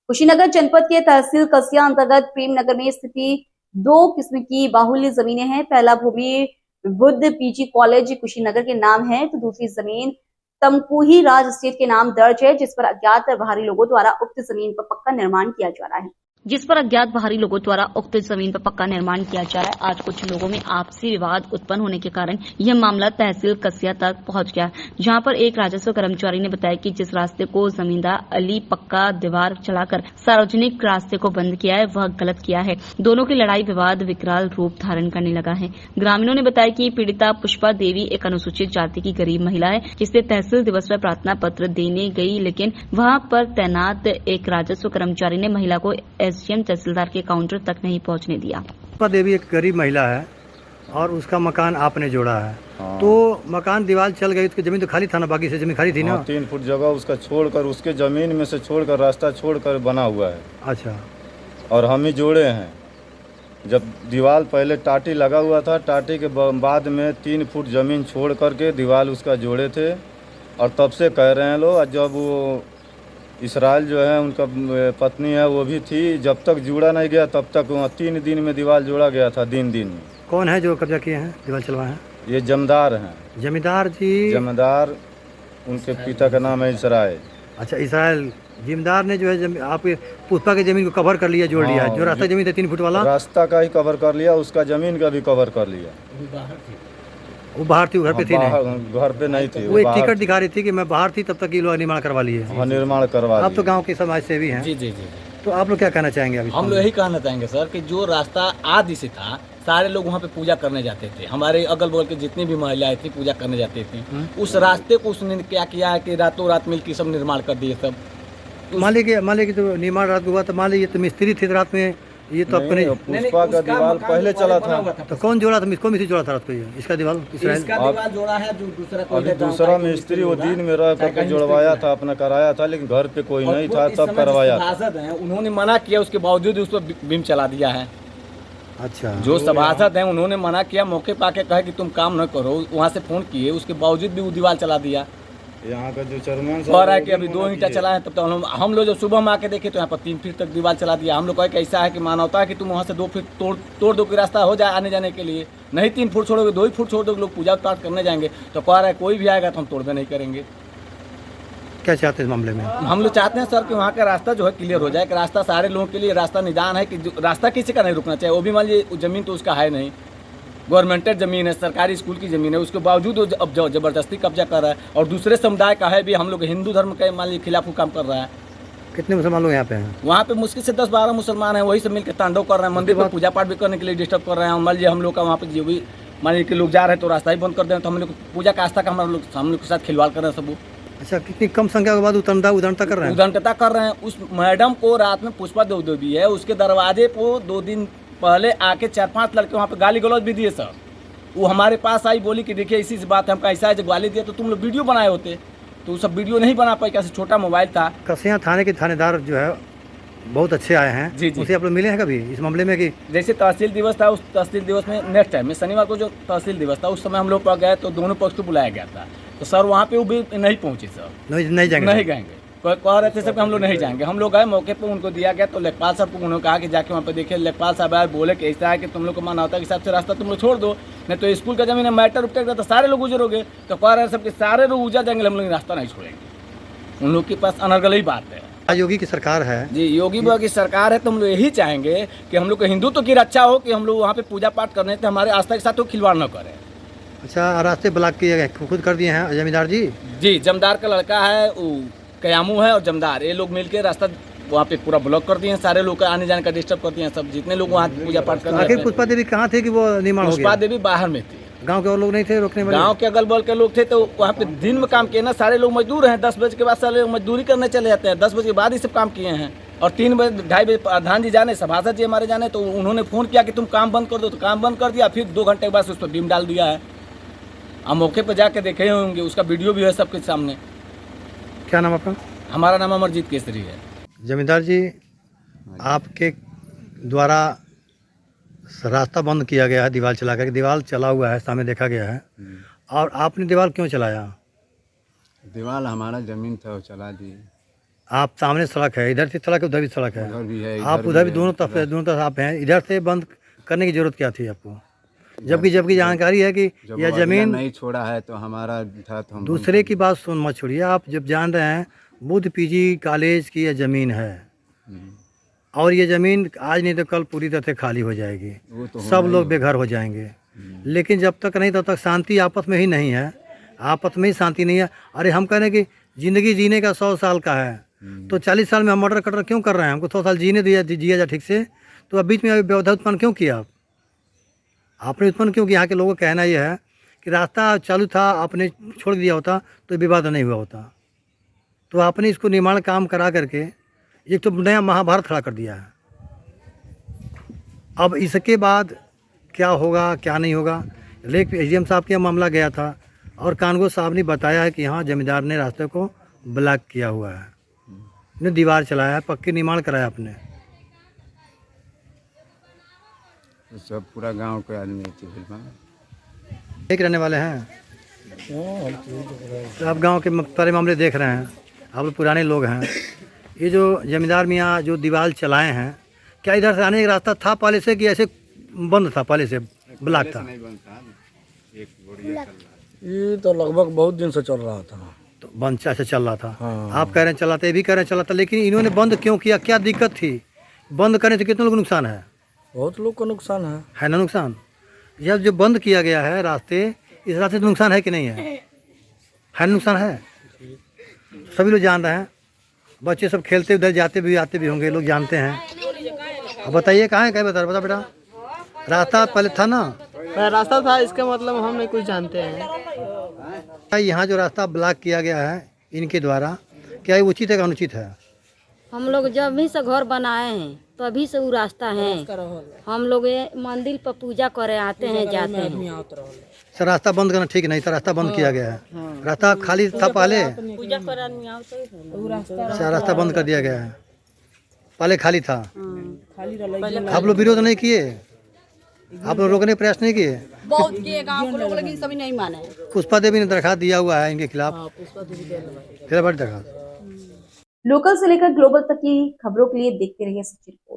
कुशीनगर जनपद के तहसील कसिया अंतर्गत प्रेमनगर में स्थिति 2 किस्म की बाहुल्य जमीनें हैं। पहला भूमि बुद्ध पीजी कॉलेज कुशीनगर के नाम है, तो दूसरी जमीन तमकुही राज एस्टेट के नाम दर्ज है, जिस पर अज्ञात बाहरी लोगों द्वारा उक्त जमीन पर पक्का निर्माण किया जा रहा है। आज कुछ लोगों में आपसी विवाद उत्पन्न होने के कारण यह मामला तहसील कसिया तक पहुंच गया, जहां पर एक राजस्व कर्मचारी ने बताया कि जिस रास्ते को जमींदार अली पक्का दीवार चढ़ाकर सार्वजनिक रास्ते को बंद किया है, वह गलत किया है। दोनों की लड़ाई विवाद विकराल रूप धारण करने लगा है। ग्रामीणों ने बताया कि पीड़िता पुष्पा देवी एक अनुसूचित जाति की गरीब महिला है, जिसे तहसील दिवस पर प्रार्थना पत्र देने गई, लेकिन वहां पर तैनात एक राजस्व कर्मचारी ने महिला को एसडीएम तहसीलदार के काउंटर तक नहीं पहुंचने दिया। पुष्पा देवी एक गरीब महिला है और उसका मकान आपने जोड़ा है। हाँ। तो मकान दीवार चल गई, उसकी जमीन तो खाली था ना, बाकी से जमीन खाली थी ना। हाँ, 3 फुट जगह उसका छोड़कर, उसके जमीन में से छोड़कर, रास्ता छोड़कर बना हुआ है। अच्छा। और हम ही जोड़े हैं। जब दीवार पहले टाटी लगा हुआ था, टाटी के बाद में 3 फुट जमीन छोड़ करके दीवार उसका जोड़े थे। और तब से कह रहे हैं लोग, जब वो इसराइल जो है उनका पत्नी है वो भी थी, जब तक जोड़ा नहीं गया तब तक वहाँ 3 दिन में दीवार जोड़ा गया था। दिन में कौन है जो कब्जा किए हैं, दीवार चलवाए हैं? ये जमींदार हैं। जमींदार जी? जमींदार, उनके पिता का नाम है इसराइल। अच्छा, इसराइल जमींदार ने जो है आपके पुष्पा की जमीन को कवर कर लिया, जोड़ लिया। जो रास्ता जमीन था 3 फुट वाला, रास्ता का ही कवर कर लिया, उसका जमीन का भी कवर कर लिया। वो बाहर थी, घर पे थी नहीं? घर पे नहीं थी। वो एक टिकट दिखा रही थी कि मैं बाहर थी, तब तक ये लोग निर्माण करवा लिए। हाँ, निर्माण करवा। आप तो गांव के समाज सेवी हैं। जी जी जी। तो आप लोग क्या कहना चाहेंगे अभी? हम लोग यही कहना चाहेंगे सर कि जो रास्ता आदि से था, सारे लोग वहाँ पे पूजा करने जाते थे। हमारे अगल बगल के जितनी भी महिलाएं थी पूजा करने जाती थी। उस रास्ते को उसने क्या किया है कि रातों रात मिलकर सब निर्माण कर दिए सब। मान लीजिए तो निर्माण रात को हुआ, तो मान लीजिए तो मिस्त्री थे रात में, ये तो आपको नहीं। पुष्पा का दीवार पहले चला था। तो कौन जोड़ा था? कौन मिस्त्री जोड़ा था रात को ये? इसका दीवार दीवार जोड़ा है, जो दूसरा अभी दूसरा मिस्त्री वो दिन में रह करके जुड़वाया था, अपना कराया था, लेकिन घर पे कोई नहीं था तब करवाया था। उन्होंने मना किया, उसके बावजूद उस पर बीम चला दिया है। अच्छा। जो सभासद हैं उन्होंने मना किया, मौके पर आके कहा कि तुम काम न करो, वहाँ से फोन किए, उसके बावजूद भी वो दीवार चला दिया। यहाँ का जो चेयरमैन और है कि अभी 2 ईंटा चला है, तब तो हम लोग जब सुबह में आके देखे तो यहाँ पर 3 फीट तक दीवार चला दिया। हम लोग कहे कि ऐसा है कि मानवता है कि तुम वहाँ से 2 फीट तोड़ दो कि रास्ता हो जाए आने जाने के लिए। नहीं 3 फुट छोड़ोगे, 2 ही फुट छोड़ दो, लोग पूजा पाठ करने जाएंगे। तो कह रहा है कोई भी आएगा तो हम तोड़बे नहीं करेंगे। क्या चाहते हैं इस मामले में? हम लोग चाहते हैं सर कि वहाँ का रास्ता जो है क्लियर हो जाए, कि रास्ता सारे लोगों के लिए रास्ता निदान है, कि रास्ता किसी का नहीं रुकना चाहिए। वो भी मान लीजिए जमीन तो उसका है नहीं, गवर्नमेंटेड ज़मीन है, सरकारी स्कूल की ज़मीन है, उसके बावजूद अब ज़बरदस्ती कब्जा कर रहा है। और दूसरे समुदाय का है भी, हम लोग हिंदू धर्म के मान लीजिए खिलाफ काम कर रहा है। कितने मुसलमान लोग यहाँ पे हैं? वहाँ पे मुश्किल से 10-12 मुसलमान हैं, वही सब मिलकर तांडव कर रहे हैं, मंदिर पर पूजा पाठ भी करने के लिए डिस्टर्ब कर रहे हैं। मान लीजिए हम लोग का वहाँ पे जो भी मान लीजिए कि लोग जा रहे हैं तो रास्ता ही बंद कर दें, तो हम लोग पूजा का आस्था का हम लोग के साथ खिलवाड़ कर रहे हैं सब। अच्छा, कितनी कम संख्या के बाद उदंडता कर रहे हैं? उदंडता कर रहे हैं। उस मैडम को रात में पुष्पा देवी है, उसके दरवाजे को 2 दिन पहले आके 4-5 लड़के वहाँ पे गाली गलौज भी दिए सर। वो हमारे पास आई, बोली कि देखिए इसी से बात है, हमका ऐसा है, जब गाली दिया तो तुम लोग वीडियो बनाए होते, तो वो सब वीडियो नहीं बना पाए, कैसे छोटा मोबाइल था। कसिया थाने के थानेदार जो है बहुत अच्छे आए हैं। जी जी। उसे आप लोग मिले हैं कभी इस मामले में? कि जैसे तहसील दिवस था, उस तहसील दिवस में नेक्स्ट टाइम में शनिवार को जो तहसील दिवस था, उस समय हम लोग पर गए तो दोनों पक्ष को बुलाया गया था, तो सर वहाँ पे वो भी नहीं पहुँचे सर। नहीं जाएंगे। कह रहे थे सब कि हम लोग नहीं जाएंगे। हम लोग गए, मौके पे उनको दिया गया, तो लेखपाल साहब को उन्होंने कहा कि जाके वहाँ पे देखिए। लेखपाल साहब आए, बोले कि ऐसा है कि तुम लोग को मानवता के हिसाब से रास्ता तुम लोग छोड़ दो, नहीं तो स्कूल का जमीन है, मैटर उपटेगा तो सारे लोग गुजरोगे। तो कह रहे हैं सब कि सारे लोग उजर जाएंगे, हम लोग रास्ता नहीं छोड़ेंगे। उन लोग के पास अनर्गल ही बात है। योगी की सरकार है जी, योगी बाबा की सरकार है, तो हम लोग यही चाहेंगे कि हम लोग को हिंदुत्व की रक्षा हो, कि हम लोग वहाँ पे पूजा पाठ करने थे, हमारे आस्था के साथ वो खिलवाड़ न करें। अच्छा, रास्ते ब्लॉक किए गए, खुद कर दिए हैं जमींदार जी? जी, जमींदार का लड़का है, कयामू है, और जमदार, ये लोग मिलकर रास्ता वहाँ पे पूरा ब्लॉक कर दिए हैं। सारे लोग का आने जाने का डिस्टर्ब कर दिए हैं सब, जितने लोग वहाँ पूजा पाठ करने। आखिर पुष्पा देवी कहाँ थे कि वो निर्माण हो गया? पुष्पा देवी बाहर में थी, गांव के और लोग नहीं थे रोकने वाले? गांव के अगल बगल के लोग थे, तो वहाँ पे दिन में काम किए ना, सारे लोग मजदूर हैं। 10 बजे के बाद सारे मजदूरी करने चले जाते हैं, 10 बजे के बाद ही सब काम किए हैं। और 3 बजे 2:30 बजे प्रधान जी जाने, सभासद जी हमारे जाने, तो उन्होंने फ़ोन किया कि तुम काम बंद कर दो, तो काम बंद कर दिया। फिर 2 घंटे के बाद उस पर बीम डाल दिया है। हम मौके पर जाके देखे होंगे, उसका वीडियो भी है सबके सामने। क्या नाम आपका? हमारा नाम अमरजीत केसरी है। जमींदार जी, आपके द्वारा रास्ता बंद किया गया है, दीवार चला कर, दीवार चला हुआ है, सामने देखा गया है, और आपने दीवार क्यों चलाया? दीवार हमारा ज़मीन था, वो चला दिए। आप सामने सड़क है, इधर से सड़क है, उधर भी सड़क है, उधर भी है, आप इधर उधर भी भी है। दोनों तरफ आप हैं, इधर से बंद करने की जरूरत क्या थी आपको? जबकि जानकारी है कि जब यह वो अगला जमीन नहीं छोड़ा है तो हमारा था तो हम दूसरे की बात सुन मत छोड़िए। आप जब जान रहे हैं बुद्ध पीजी कॉलेज की यह ज़मीन है और ये ज़मीन आज नहीं तो कल पूरी तरह से खाली हो जाएगी, वो तो सब लोग बेघर हो जाएंगे। लेकिन जब तक नहीं तब तक शांति आपस में ही नहीं है, आपस में ही शांति नहीं है। अरे हम कह रहे हैं कि ज़िंदगी जीने का 100 साल का है, तो 40 साल में हम मर्डर कटर क्यों कर रहे हैं? हमको 100 साल जीने जिया जाए ठीक से, तो अब बीच में व्यवधान उत्पन्न क्यों किया? आपने उत्पन्न क्यों किया? यहाँ के लोगों का कहना यह है कि रास्ता चालू था, आपने छोड़ दिया होता तो विवाद नहीं हुआ होता। तो आपने इसको निर्माण काम करा करके एक तो नया महाभारत खड़ा कर दिया है। अब इसके बाद क्या होगा क्या नहीं होगा, लेकिन एसडीएम साहब के यहाँ मामला गया था और कानगो साहब ने बताया है कि हाँ जमींदार ने रास्ते को ब्लॉक किया हुआ है, ने दीवार चलाया है, पक्की निर्माण कराया आपने। तो सब पूरा गांव के आदमी एक रहने वाले हैं, तो आप गांव के सारे मामले देख रहे हैं, आप लोग पुराने लोग हैं। ये जो जमींदार मियाँ जो दीवार चलाए हैं, क्या इधर से आने का रास्ता था पहले से कि ऐसे बंद था, पहले से ब्लॉक था? ये तो लगभग बहुत दिन से चल रहा था। तो बंद से चल रहा था। हाँ। आप कह रहे हैं चला था, ये भी कह रहे हैं चला था, लेकिन इन्होंने बंद क्यों किया? क्या दिक्कत थी? बंद करने से कितने लोग को नुकसान है? बहुत लोग को नुकसान है ना नुकसान? यह जो बंद किया गया है रास्ते, इस रास्ते से नुकसान है कि नहीं है? है नुकसान है, सभी लोग जान रहे हैं, बच्चे सब खेलते उधर जाते भी आते भी होंगे, लोग जानते हैं। अब बताइए कहाँ है, क्या बता बेटा? रास्ता पहले था ना, रास्ता था, इसका मतलब हम नहीं कुछ जानते हैं। यहाँ जो रास्ता ब्लॉक किया गया है इनके द्वारा, क्या ये उचित है कि अनुचित है? हम लोग जब भी से घर बनाए हैं तभी से वो रास्ता है। हम लोग ये मंदिर पर पूजा करे आते हैं जाते हैं। सर रास्ता बंद करना ठीक नहीं था, रास्ता बंद किया गया है। रास्ता खाली था पहले, अच्छा रास्ता बंद कर दिया गया है, पहले खाली था। आप लोग विरोध नहीं किए? आप लोग रोकने का प्रयास नहीं किए? बहुत किए गाँव के लोग, लेकिन सभी नहीं माने। पुष्पा देवी ने दरखास्त दिया हुआ है इनके खिलाफ, फिर बड़ी दरखास्त। लोकल से लेकर ग्लोबल तक की खबरों के लिए देखते रहिए सच रिपोर्ट।